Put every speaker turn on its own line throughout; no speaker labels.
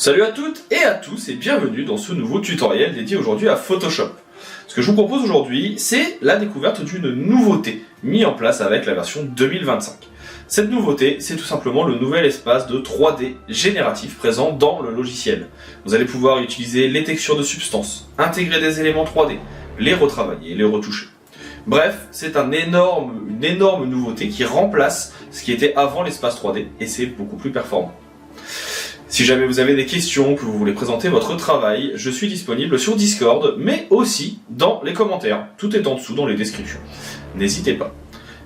Salut à toutes et à tous et bienvenue dans ce nouveau tutoriel dédié aujourd'hui à Photoshop. Ce que je vous propose aujourd'hui, c'est la découverte d'une nouveauté mise en place avec la version 2025. Cette nouveauté, c'est tout simplement le nouvel espace de 3D génératif présent dans le logiciel. Vous allez pouvoir utiliser les textures de substance, intégrer des éléments 3D, les retravailler, les retoucher. Bref, c'est une énorme nouveauté qui remplace ce qui était avant l'espace 3D et c'est beaucoup plus performant. Si jamais vous avez des questions, que vous voulez présenter votre travail, je suis disponible sur Discord, mais aussi dans les commentaires. Tout est en dessous dans les descriptions. N'hésitez pas.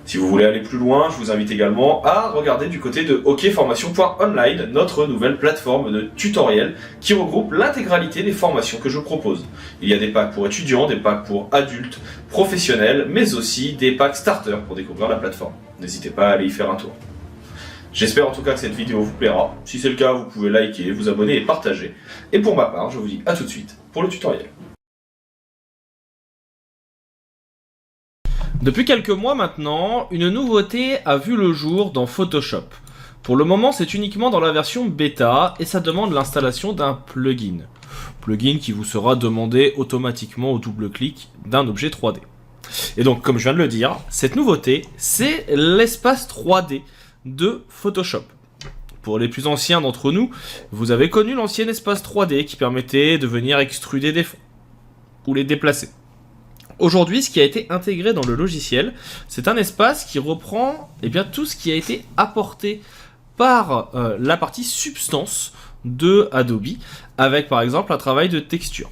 Si vous voulez aller plus loin, je vous invite également à regarder du côté de okformation.online, notre nouvelle plateforme de tutoriels qui regroupe l'intégralité des formations que je propose. Il y a des packs pour étudiants, des packs pour adultes, professionnels, mais aussi des packs starters pour découvrir la plateforme. N'hésitez pas à aller y faire un tour. J'espère en tout cas que cette vidéo vous plaira. Si c'est le cas, vous pouvez liker, vous abonner et partager. Et pour ma part, je vous dis à tout de suite pour le tutoriel.
Depuis quelques mois maintenant, une nouveauté a vu le jour dans Photoshop. Pour le moment, c'est uniquement dans la version bêta et ça demande l'installation d'un plugin. Plugin qui vous sera demandé automatiquement au double clic d'un objet 3D. Et donc, comme je viens de le dire, cette nouveauté, c'est l'espace 3D de Photoshop. Pour les plus anciens d'entre nous, vous avez connu l'ancien espace 3D qui permettait de venir extruder des fonds ou les déplacer. Aujourd'hui, ce qui a été intégré dans le logiciel, c'est un espace qui reprend tout ce qui a été apporté par la partie substance de Adobe, avec par exemple un travail de texture.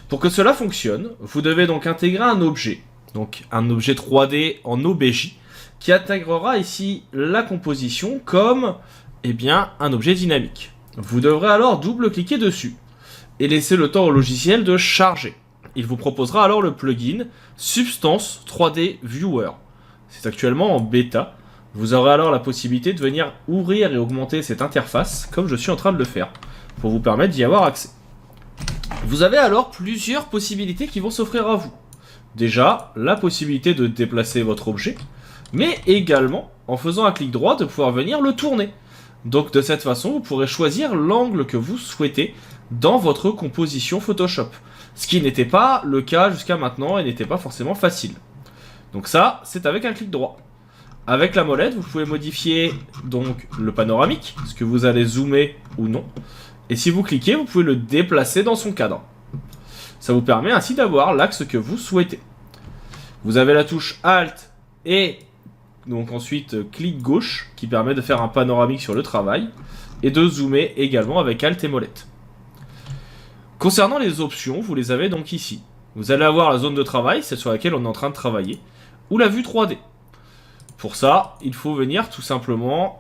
Pour que cela fonctionne, vous devez donc intégrer un objet 3D en OBJ, qui intégrera ici la composition comme un objet dynamique. Vous devrez alors double-cliquer dessus et laisser le temps au logiciel de charger. Il vous proposera alors le plugin Substance 3D Viewer. C'est actuellement en bêta. Vous aurez alors la possibilité de venir ouvrir et augmenter cette interface, comme je suis en train de le faire, pour vous permettre d'y avoir accès. Vous avez alors plusieurs possibilités qui vont s'offrir à vous. Déjà, la possibilité de déplacer votre objet, mais également, en faisant un clic droit, de pouvoir venir le tourner. Donc de cette façon, vous pourrez choisir l'angle que vous souhaitez dans votre composition Photoshop. Ce qui n'était pas le cas jusqu'à maintenant et n'était pas forcément facile. Donc ça, c'est avec un clic droit. Avec la molette, vous pouvez modifier donc le panoramique, ce que vous allez zoomer ou non. Et si vous cliquez, vous pouvez le déplacer dans son cadre. Ça vous permet ainsi d'avoir l'axe que vous souhaitez. Vous avez la touche Alt et donc ensuite clic gauche qui permet de faire un panoramique sur le travail et de zoomer également avec Alt et molette. Concernant les options, vous les avez donc ici. Vous allez avoir la zone de travail, celle sur laquelle on est en train de travailler, ou la vue 3D. Pour ça, il faut venir tout simplement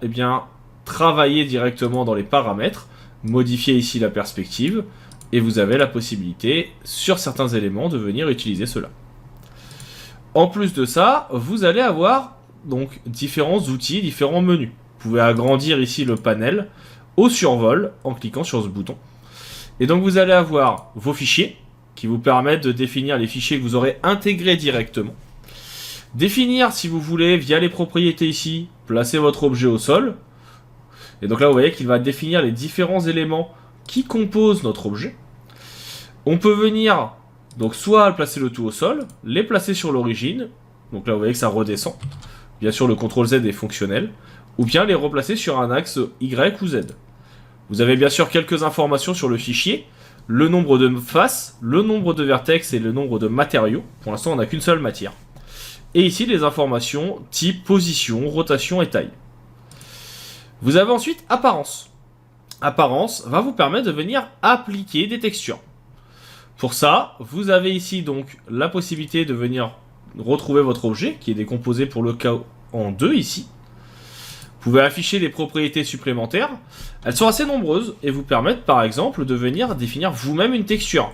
travailler directement dans les paramètres, modifier ici la perspective, et vous avez la possibilité, sur certains éléments, de venir utiliser cela. En plus de ça, vous allez avoir donc différents outils, différents menus. Vous pouvez agrandir ici le panel au survol en cliquant sur ce bouton. Et donc vous allez avoir vos fichiers qui vous permettent de définir les fichiers que vous aurez intégrés directement. Définir, si vous voulez, via les propriétés ici, placer votre objet au sol. Et donc là, vous voyez qu'il va définir les différents éléments qui composent notre objet. On peut venir, donc soit placer le tout au sol, les placer sur l'origine. Donc là, vous voyez que ça redescend. Bien sûr, le CTRL Z est fonctionnel. Ou bien les replacer sur un axe Y ou Z. Vous avez bien sûr quelques informations sur le fichier, le nombre de faces, le nombre de vertex et le nombre de matériaux. Pour l'instant, on n'a qu'une seule matière. Et ici, les informations type, position, rotation et taille. Vous avez ensuite Apparence. Apparence va vous permettre de venir appliquer des textures. Pour ça, vous avez ici donc la possibilité de venir retrouver votre objet, qui est décomposé pour le cas en deux ici. Vous pouvez afficher des propriétés supplémentaires. Elles sont assez nombreuses et vous permettent par exemple de venir définir vous-même une texture.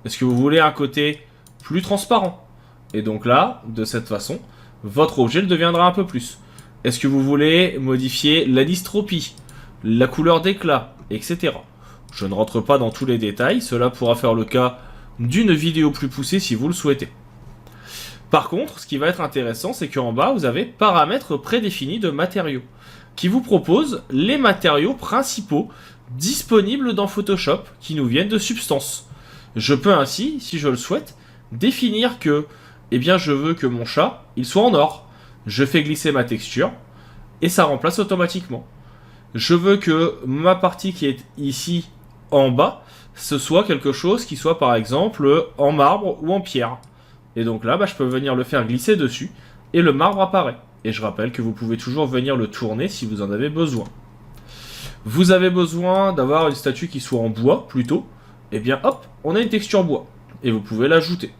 Est-ce que vous voulez un côté plus transparent? Et donc là, de cette façon, votre objet le deviendra un peu plus. Est-ce que vous voulez modifier l'anisotropie, la couleur d'éclat, etc. Je ne rentre pas dans tous les détails, cela pourra faire le cas d'une vidéo plus poussée si vous le souhaitez. Par contre, ce qui va être intéressant, c'est qu'en bas, vous avez paramètres prédéfinis de matériaux, qui vous proposent les matériaux principaux disponibles dans Photoshop, qui nous viennent de Substance. Je peux ainsi, si je le souhaite, définir que, eh bien, je veux que mon chat, il soit en or. Je fais glisser ma texture, et ça remplace automatiquement. Je veux que ma partie qui est ici, en bas, ce soit quelque chose qui soit, par exemple, en marbre ou en pierre. Et donc là, je peux venir le faire glisser dessus, et le marbre apparaît. Et je rappelle que vous pouvez toujours venir le tourner si vous en avez besoin. Vous avez besoin d'avoir une statue qui soit en bois, plutôt. Eh bien, hop, on a une texture bois. Et vous pouvez l'ajouter.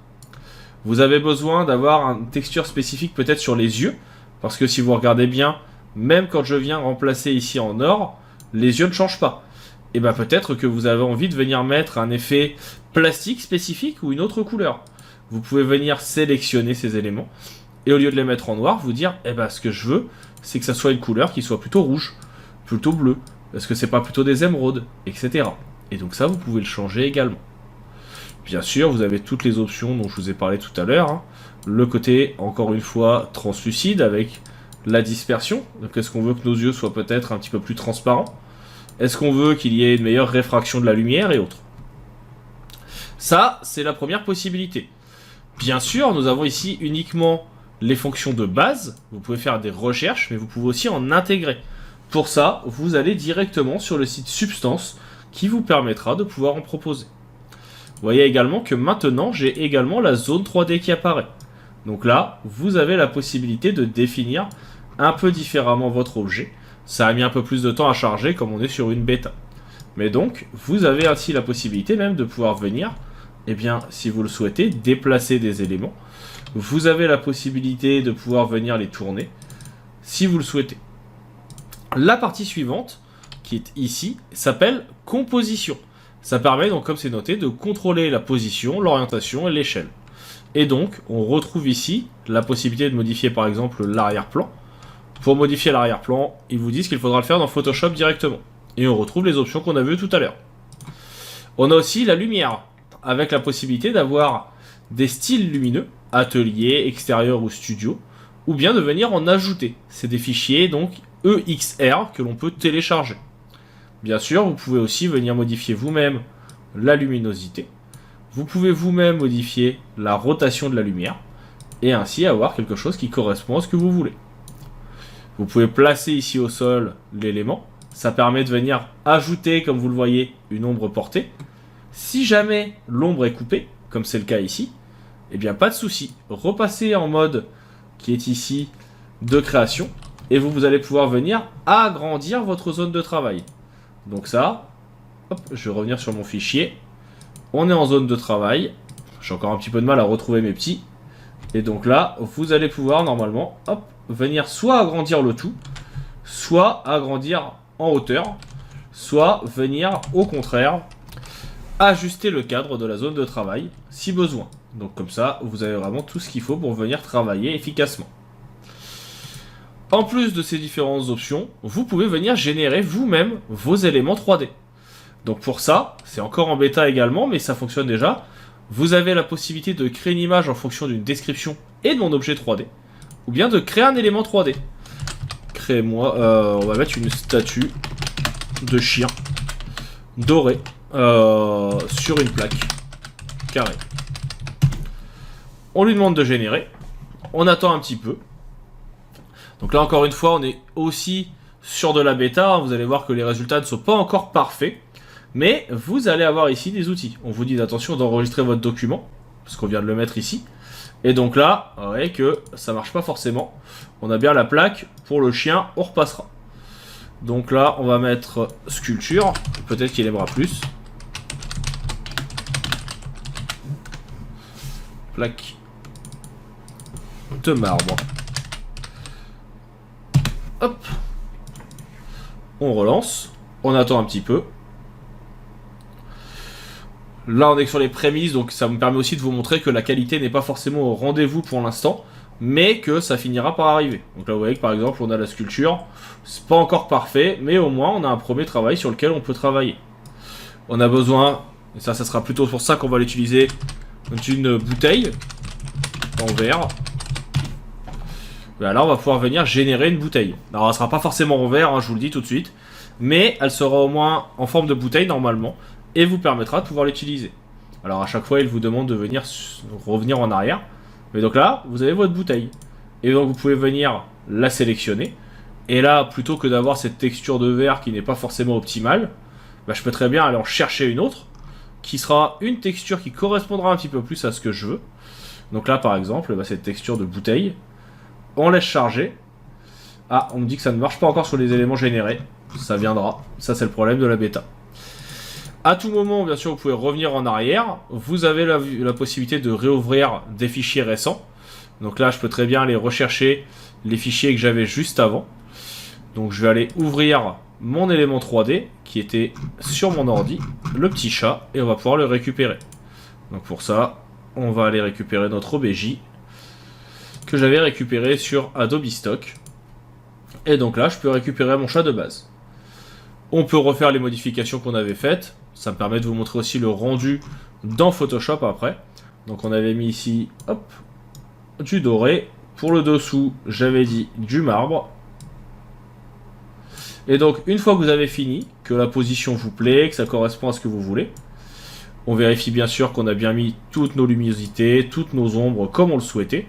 Vous avez besoin d'avoir une texture spécifique peut-être sur les yeux. Parce que si vous regardez bien, même quand je viens remplacer ici en or, les yeux ne changent pas. Et bien peut-être que vous avez envie de venir mettre un effet plastique spécifique ou une autre couleur. Vous pouvez venir sélectionner ces éléments. Et au lieu de les mettre en noir, vous dire, ce que je veux, c'est que ça soit une couleur qui soit plutôt rouge, plutôt bleu. Est-ce que c'est pas plutôt des émeraudes, etc. Et donc ça, vous pouvez le changer également. Bien sûr, vous avez toutes les options dont je vous ai parlé tout à l'heure. Le côté, encore une fois, translucide avec la dispersion. Donc est-ce qu'on veut que nos yeux soient peut-être un petit peu plus transparents? Est-ce qu'on veut qu'il y ait une meilleure réfraction de la lumière et autres? Ça, c'est la première possibilité. Bien sûr, nous avons ici uniquement les fonctions de base. Vous pouvez faire des recherches, mais vous pouvez aussi en intégrer. Pour ça, vous allez directement sur le site Substance qui vous permettra de pouvoir en proposer. Vous voyez également que maintenant, j'ai également la zone 3D qui apparaît. Donc là, vous avez la possibilité de définir un peu différemment votre objet. Ça a mis un peu plus de temps à charger comme on est sur une bêta. Mais donc, vous avez ainsi la possibilité même de pouvoir venir, si vous le souhaitez, déplacer des éléments. Vous avez la possibilité de pouvoir venir les tourner, si vous le souhaitez. La partie suivante, qui est ici, s'appelle composition. Ça permet donc, comme c'est noté, de contrôler la position, l'orientation et l'échelle. Et donc, on retrouve ici la possibilité de modifier par exemple l'arrière-plan. Pour modifier l'arrière-plan, ils vous disent qu'il faudra le faire dans Photoshop directement. Et on retrouve les options qu'on a vues tout à l'heure. On a aussi la lumière, avec la possibilité d'avoir des styles lumineux, atelier, extérieur ou studio, ou bien de venir en ajouter. C'est des fichiers donc EXR que l'on peut télécharger. Bien sûr, vous pouvez aussi venir modifier vous-même la luminosité. Vous pouvez vous-même modifier la rotation de la lumière, et ainsi avoir quelque chose qui correspond à ce que vous voulez. Vous pouvez placer ici au sol l'élément. Ça permet de venir ajouter, comme vous le voyez, une ombre portée. Si jamais l'ombre est coupée, comme c'est le cas ici, pas de souci. Repassez en mode qui est ici de création, et vous allez pouvoir venir agrandir votre zone de travail. Donc ça, hop, je vais revenir sur mon fichier. On est en zone de travail. J'ai encore un petit peu de mal à retrouver mes petits. Et donc là, vous allez pouvoir normalement, hop, venir soit agrandir le tout, soit agrandir en hauteur, soit venir au contraire ajuster le cadre de la zone de travail si besoin. Donc comme ça, vous avez vraiment tout ce qu'il faut pour venir travailler efficacement. En plus de ces différentes options, vous pouvez venir générer vous-même vos éléments 3D. Donc pour ça, c'est encore en bêta également, mais ça fonctionne déjà. Vous avez la possibilité de créer une image en fonction d'une description et de mon objet 3D, ou bien de créer un élément 3D. Créez-moi, on va mettre une statue de chien doré sur une plaque carrée. On lui demande de générer, on attend un petit peu. Donc là encore une fois, on est aussi sur de la bêta, vous allez voir que les résultats ne sont pas encore parfaits, mais vous allez avoir ici des outils. On vous dit attention d'enregistrer votre document, parce qu'on vient de le mettre ici. Et donc là, vous voyez que ça marche pas forcément. On a bien la plaque, pour le chien, on repassera. Donc là, on va mettre sculpture, peut-être qu'il aimera plus. Plaque de marbre. Hop. On relance. On attend un petit peu. Là, on est sur les prémices, donc ça me permet aussi de vous montrer que la qualité n'est pas forcément au rendez-vous pour l'instant, mais que ça finira par arriver. Donc là, vous voyez que par exemple, on a la sculpture. C'est pas encore parfait, mais au moins, on a un premier travail sur lequel on peut travailler. On a besoin, et ça sera plutôt pour ça qu'on va l'utiliser, d'une bouteille en verre. Là, on va pouvoir venir générer une bouteille. Alors, elle sera pas forcément en verre, hein, je vous le dis tout de suite, mais elle sera au moins en forme de bouteille normalement, et vous permettra de pouvoir l'utiliser. Alors, à chaque fois, il vous demande de venir revenir en arrière. Mais donc là, vous avez votre bouteille. Et donc, vous pouvez venir la sélectionner. Et là, plutôt que d'avoir cette texture de verre qui n'est pas forcément optimale, bah, je peux très bien aller en chercher une autre, qui sera une texture qui correspondra un petit peu plus à ce que je veux. Donc là, par exemple, bah, cette texture de bouteille, on laisse charger. Ah, on me dit que ça ne marche pas encore sur les éléments générés. Ça viendra. Ça, c'est le problème de la bêta. À tout moment, bien sûr, vous pouvez revenir en arrière. Vous avez la possibilité de réouvrir des fichiers récents. Donc là, je peux très bien aller rechercher les fichiers que j'avais juste avant. Donc je vais aller ouvrir mon élément 3D qui était sur mon ordi, le petit chat, et on va pouvoir le récupérer. Donc pour ça, on va aller récupérer notre OBJ que j'avais récupéré sur Adobe Stock. Et donc là, je peux récupérer mon chat de base. On peut refaire les modifications qu'on avait faites. Ça me permet de vous montrer aussi le rendu dans Photoshop après. Donc on avait mis ici, hop, du doré. Pour le dessous, j'avais dit du marbre. Et donc, une fois que vous avez fini, que la position vous plaît, que ça correspond à ce que vous voulez, on vérifie bien sûr qu'on a bien mis toutes nos luminosités, toutes nos ombres comme on le souhaitait.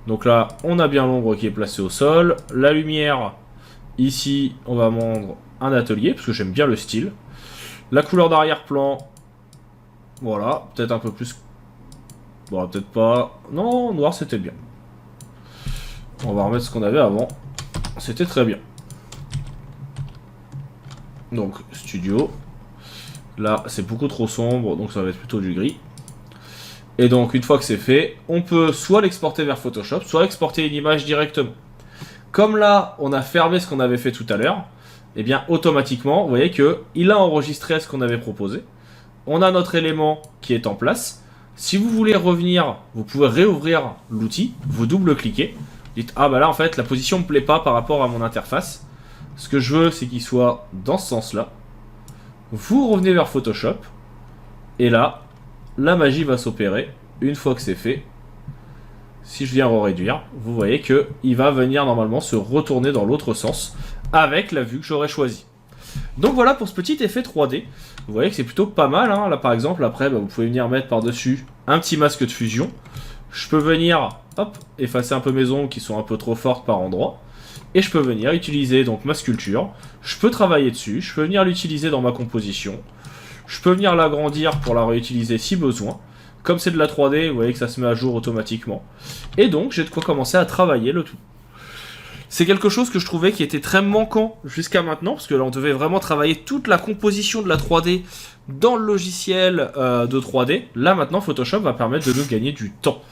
Donc là, on a bien l'ombre qui est placée au sol. La lumière, ici, on va prendre un atelier, parce que j'aime bien le style. La couleur d'arrière-plan, voilà, peut-être un peu plus... Bon, peut-être pas... Non, noir, c'était bien. On va remettre ce qu'on avait avant. C'était très bien. Donc, studio. Là, c'est beaucoup trop sombre, donc ça va être plutôt du gris. Et donc, une fois que c'est fait, on peut soit l'exporter vers Photoshop, soit exporter une image directement. Comme là, on a fermé ce qu'on avait fait tout à l'heure, et bien, automatiquement, vous voyez qu'il a enregistré ce qu'on avait proposé. On a notre élément qui est en place. Si vous voulez revenir, vous pouvez réouvrir l'outil, vous double-cliquez. Dites, ah bah là, en fait, la position ne me plaît pas par rapport à mon interface. Ce que je veux, c'est qu'il soit dans ce sens-là. Vous revenez vers Photoshop. Et là, la magie va s'opérer. Une fois que c'est fait, si je viens réduire, vous voyez qu'il va venir normalement se retourner dans l'autre sens avec la vue que j'aurais choisie. Donc voilà pour ce petit effet 3D. Vous voyez que c'est plutôt pas mal. Hein. Là, par exemple, après, bah, vous pouvez venir mettre par-dessus un petit masque de fusion. Je peux venir, hop, effacer un peu mes ombres qui sont un peu trop fortes par endroit. Et je peux venir utiliser donc ma sculpture, je peux travailler dessus, je peux venir l'utiliser dans ma composition, je peux venir l'agrandir pour la réutiliser si besoin. Comme c'est de la 3D, vous voyez que ça se met à jour automatiquement. Et donc j'ai de quoi commencer à travailler le tout. C'est quelque chose que je trouvais qui était très manquant jusqu'à maintenant, parce que là on devait vraiment travailler toute la composition de la 3D dans le logiciel de 3D. Là maintenant Photoshop va permettre de nous gagner du temps.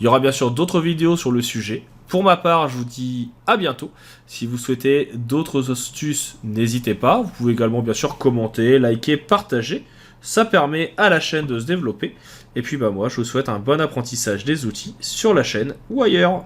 Il y aura bien sûr d'autres vidéos sur le sujet. Pour ma part, je vous dis à bientôt. Si vous souhaitez d'autres astuces, n'hésitez pas. Vous pouvez également bien sûr commenter, liker, partager. Ça permet à la chaîne de se développer. Et puis bah moi, je vous souhaite un bon apprentissage des outils sur la chaîne ou ailleurs.